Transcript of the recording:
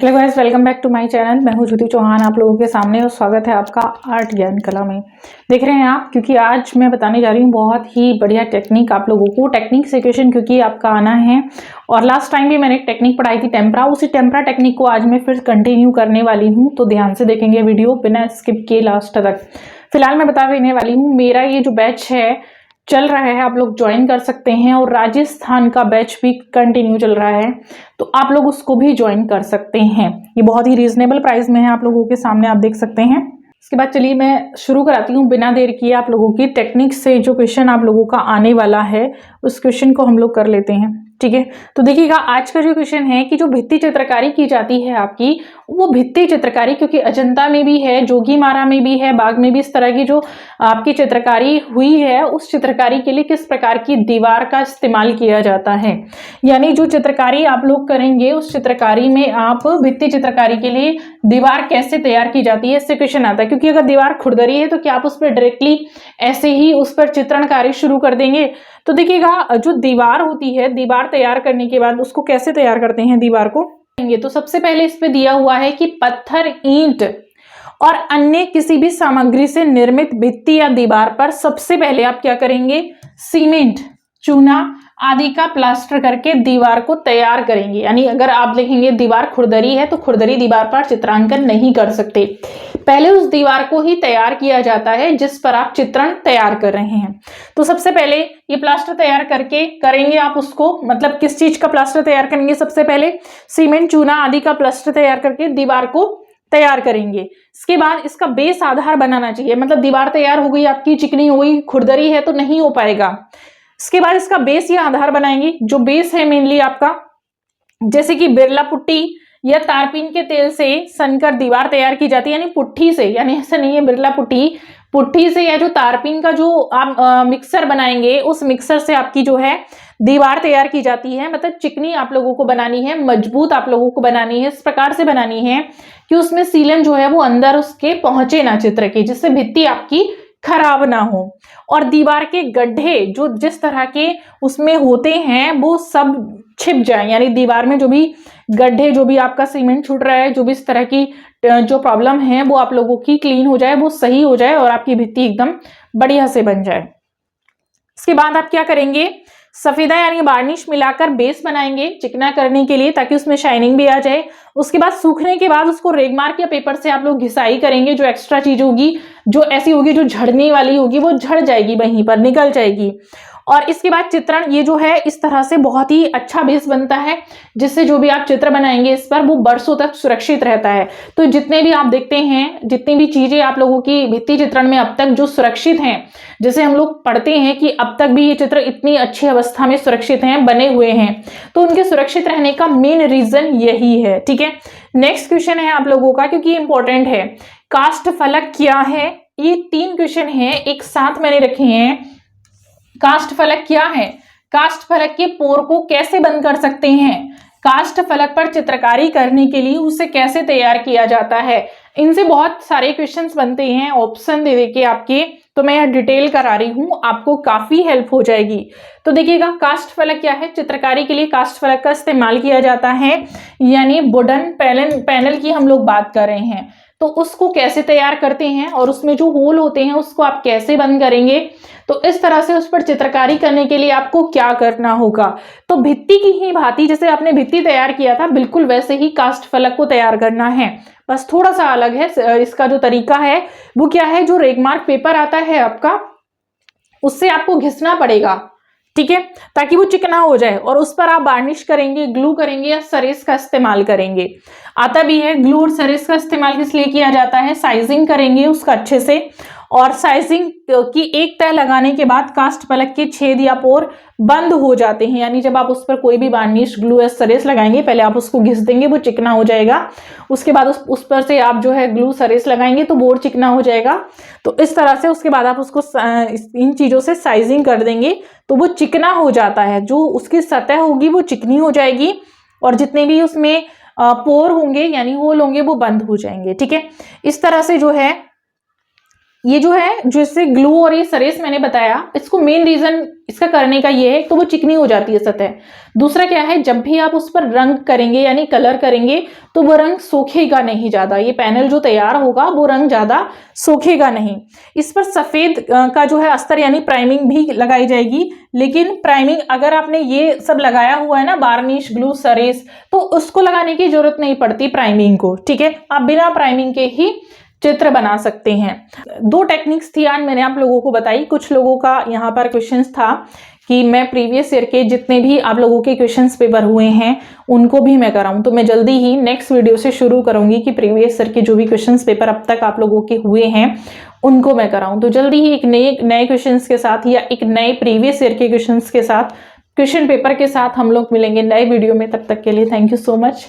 Hello guys, welcome back to my channel. मैं हूं ज्योति चौहान आप लोगों के सामने और स्वागत है आपका आर्ट ज्ञान कला में। देख रहे हैं आप, क्योंकि आज मैं बताने जा रही हूं बहुत ही बढ़िया टेक्निक आप लोगों को। टेक्निक से क्वेश्चन क्योंकि आपका आना है, और लास्ट टाइम भी मैंने एक टेक्निक पढ़ाई थी टेम्परा, उसी टेम्परा टेक्निक को आज मैं फिर कंटिन्यू करने वाली हूँ। तो ध्यान से देखेंगे वीडियो बिना स्किप किए लास्ट तक। फिलहाल मैं बता देने वाली हूँ, मेरा ये जो बैच है चल रहा है, आप लोग ज्वाइन कर सकते हैं, और राजस्थान का बैच भी कंटिन्यू चल रहा है, तो आप लोग उसको भी ज्वाइन कर सकते हैं। ये बहुत ही रीजनेबल प्राइस में है, आप लोगों के सामने आप देख सकते हैं। इसके बाद चलिए मैं शुरू कराती हूँ बिना देर किए। आप लोगों की टेक्निक से जो क्वेश्चन आप लोगों का आने वाला है उस क्वेश्चन को हम लोग कर लेते हैं, ठीक है। तो देखिएगा, आज का जो क्वेश्चन है कि जो भित्ति चित्रकारी की जाती है आपकी, वो भित्ति चित्रकारी, क्योंकि अजंता में भी है, जोगीमारा में भी है, बाग में भी इस तरह की जो आपकी चित्रकारी हुई है, उस चित्रकारी के लिए किस प्रकार की दीवार का इस्तेमाल किया जाता है। यानी जो चित्रकारी आप लोग करेंगे उस चित्रकारी में आप भित्ति चित्रकारी के लिए दीवार कैसे तैयार की जाती है, इससे क्वेश्चन आता है। क्योंकि अगर दीवार खुरदरी है तो क्या आप उस पर डायरेक्टली ऐसे ही उस पर चित्रण कार्य शुरू कर देंगे? तो देखिएगा, जो दीवार होती है, दीवार तैयार करने के बाद उसको कैसे तैयार करते हैं दीवार को, तो सबसे पहले इस पे दिया हुआ है कि पत्थर, ईंट और अन्य किसी भी सामग्री से निर्मित भित्ति या दीवार पर सबसे पहले आप क्या करेंगे, सीमेंट, चूना आदि का प्लास्टर करके दीवार को तैयार करेंगे। यानी अगर आप देखेंगे दीवार खुरदरी है तो खुरदरी दीवार पर चित्रांकन नहीं कर सकते, पहले उस दीवार को ही तैयार किया जाता है जिस पर आप चित्रण तैयार कर रहे हैं। तो सबसे पहले ये प्लास्टर तैयार करके करेंगे आप उसको, मतलब किस चीज का प्लास्टर तैयार करेंगे, सबसे पहले सीमेंट, चूना आदि का प्लास्टर तैयार करके दीवार को तैयार करेंगे। इसके बाद इसका बेस आधार बनाना चाहिए, मतलब दीवार तैयार हो गई आपकी, चिकनी हो गई, खुरदरी है तो नहीं हो पाएगा। इसके बाद इसका बेस या आधार बनाएंगे। जो बेस है मेनली आपका, जैसे कि बिरला पुट्टी या तारपीन के तेल से सनकर दीवार तैयार की जाती है, यानी पुट्ठी से, यानी ऐसा नहीं है बिरला पुट्टी, पुट्ठी से या जो तारपीन का जो आप मिक्सर बनाएंगे उस मिक्सर से आपकी जो है दीवार तैयार की जाती है। मतलब चिकनी आप लोगों को बनानी है, मजबूत आप लोगों को बनानी है, इस प्रकार से बनानी है कि उसमें सीलन जो है वो अंदर उसके पहुंचे ना चित्र के, जिससे भित्ति आपकी खराब ना हो। और दीवार के गड्ढे जो जिस तरह के उसमें होते हैं वो सब छिप जाए, यानी दीवार में जो भी गड्ढे, जो भी आपका सीमेंट छूट रहा है, जो भी इस तरह की जो प्रॉब्लम है वो आप लोगों की क्लीन हो जाए, वो सही हो जाए और आपकी भित्ति एकदम बढ़िया से बन जाए। इसके बाद आप क्या करेंगे, सफेदा यानी वार्निश मिलाकर बेस बनाएंगे चिकना करने के लिए, ताकि उसमें शाइनिंग भी आ जाए। उसके बाद सूखने के बाद उसको रेगमार्क या पेपर से आप लोग घिसाई करेंगे। जो एक्स्ट्रा चीज होगी, जो ऐसी होगी जो झड़ने वाली होगी, वो झड़ जाएगी, वहीं पर निकल जाएगी। और इसके बाद चित्रण, ये जो है इस तरह से बहुत ही अच्छा बेस बनता है, जिससे जो भी आप चित्र बनाएंगे इस पर वो बरसों तक सुरक्षित रहता है। तो जितने भी आप देखते हैं, जितनी भी चीजें आप लोगों की भित्ति चित्रण में अब तक जो सुरक्षित हैं, जैसे हम लोग पढ़ते हैं कि अब तक भी ये चित्र इतनी अच्छी अवस्था में सुरक्षित हैं, बने हुए हैं, तो उनके सुरक्षित रहने का मेन रीजन यही है, ठीक है। नेक्स्ट क्वेश्चन है आप लोगों का, क्योंकि इंपॉर्टेंट है, काष्ठ फलक क्या है। ये 3 क्वेश्चन है एक साथ मैंने रखे हैं। काष्ठ फलक क्या है, काष्ठ फलक के पोर को कैसे बंद कर सकते हैं, काष्ठ फलक पर चित्रकारी करने के लिए उसे कैसे तैयार किया जाता है, इनसे बहुत सारे क्वेश्चंस बनते हैं ऑप्शन दे के आपके। तो मैं यहाँ डिटेल करा रही हूँ, आपको काफी हेल्प हो जाएगी। तो देखिएगा, काष्ठ फलक क्या है, चित्रकारी के लिए काष्ठ फलक का इस्तेमाल किया जाता है, यानी वुडन पैनल की हम लोग बात कर रहे हैं। तो उसको कैसे तैयार करते हैं और उसमें जो होल होते हैं उसको आप कैसे बंद करेंगे, तो इस तरह से उस पर चित्रकारी करने के लिए आपको क्या करना होगा। तो भित्ति की ही भांति जैसे आपने भित्ति तैयार किया था, बिल्कुल वैसे ही काष्ठ फलक को तैयार करना है, बस थोड़ा सा अलग है। इसका जो तरीका है वो क्या है, जो रेगमार्क पेपर आता है आपका, उससे आपको घिसना पड़ेगा, ठीक है, ताकि वो चिकना हो जाए, और उस पर आप वार्निश करेंगे, ग्लू करेंगे या सरेस का इस्तेमाल करेंगे। आता भी है ग्लू और सरेस का इस्तेमाल किस लिए किया जाता है, साइजिंग करेंगे उसका अच्छे से, और साइजिंग की एक तह लगाने के बाद काष्ठ फलक के छेद या पोर बंद हो जाते हैं। यानी जब आप उस पर कोई भी वार्निश, ग्लू या सरेस लगाएंगे, पहले आप उसको घिस देंगे, वो चिकना हो जाएगा, उसके बाद उस पर से आप जो है ग्लू सरेस लगाएंगे तो बोर्ड चिकना हो जाएगा। तो इस तरह से उसके बाद आप उसको इन चीजों से साइजिंग कर देंगे तो वो चिकना हो जाता है, जो उसकी सतह होगी वो चिकनी हो जाएगी, और जितने भी उसमें पोर होंगे यानी होल होंगे वो बंद हो जाएंगे, ठीक है। इस तरह से जो है ये जो है, जो इससे ग्लू और ये सरेस मैंने बताया, इसको मेन रीजन इसका करने का ये है तो वो चिकनी हो जाती है सतह। दूसरा क्या है, जब भी आप उस पर रंग करेंगे यानी कलर करेंगे तो वो रंग सोखेगा नहीं ज्यादा, ये पैनल जो तैयार होगा वो रंग ज्यादा सोखेगा नहीं। इस पर सफेद का जो है अस्तर यानी प्राइमिंग भी लगाई जाएगी, लेकिन प्राइमिंग अगर आपने ये सब लगाया हुआ है ना, वार्निश, ग्लू, सरेस, तो उसको लगाने की जरूरत नहीं पड़ती प्राइमिंग को, ठीक है। आप बिना प्राइमिंग के ही चित्र बना सकते हैं। 2 टेक्निक्स थी आज मैंने आप लोगों को बताई। कुछ लोगों का यहाँ पर क्वेश्चंस था कि मैं प्रीवियस ईयर के जितने भी आप लोगों के क्वेश्चंस पेपर हुए हैं उनको भी मैं कराऊं, तो मैं जल्दी ही नेक्स्ट वीडियो से शुरू करूंगी कि प्रीवियस ईयर के जो भी क्वेश्चंस पेपर अब तक आप लोगों के हुए हैं उनको मैं कराऊं। तो जल्दी ही एक नए क्वेश्चंस के साथ या एक नए प्रीवियस ईयर के क्वेश्चंस के साथ, क्वेश्चन पेपर के साथ हम लोग मिलेंगे नए वीडियो में। तब तक के लिए थैंक यू सो मच।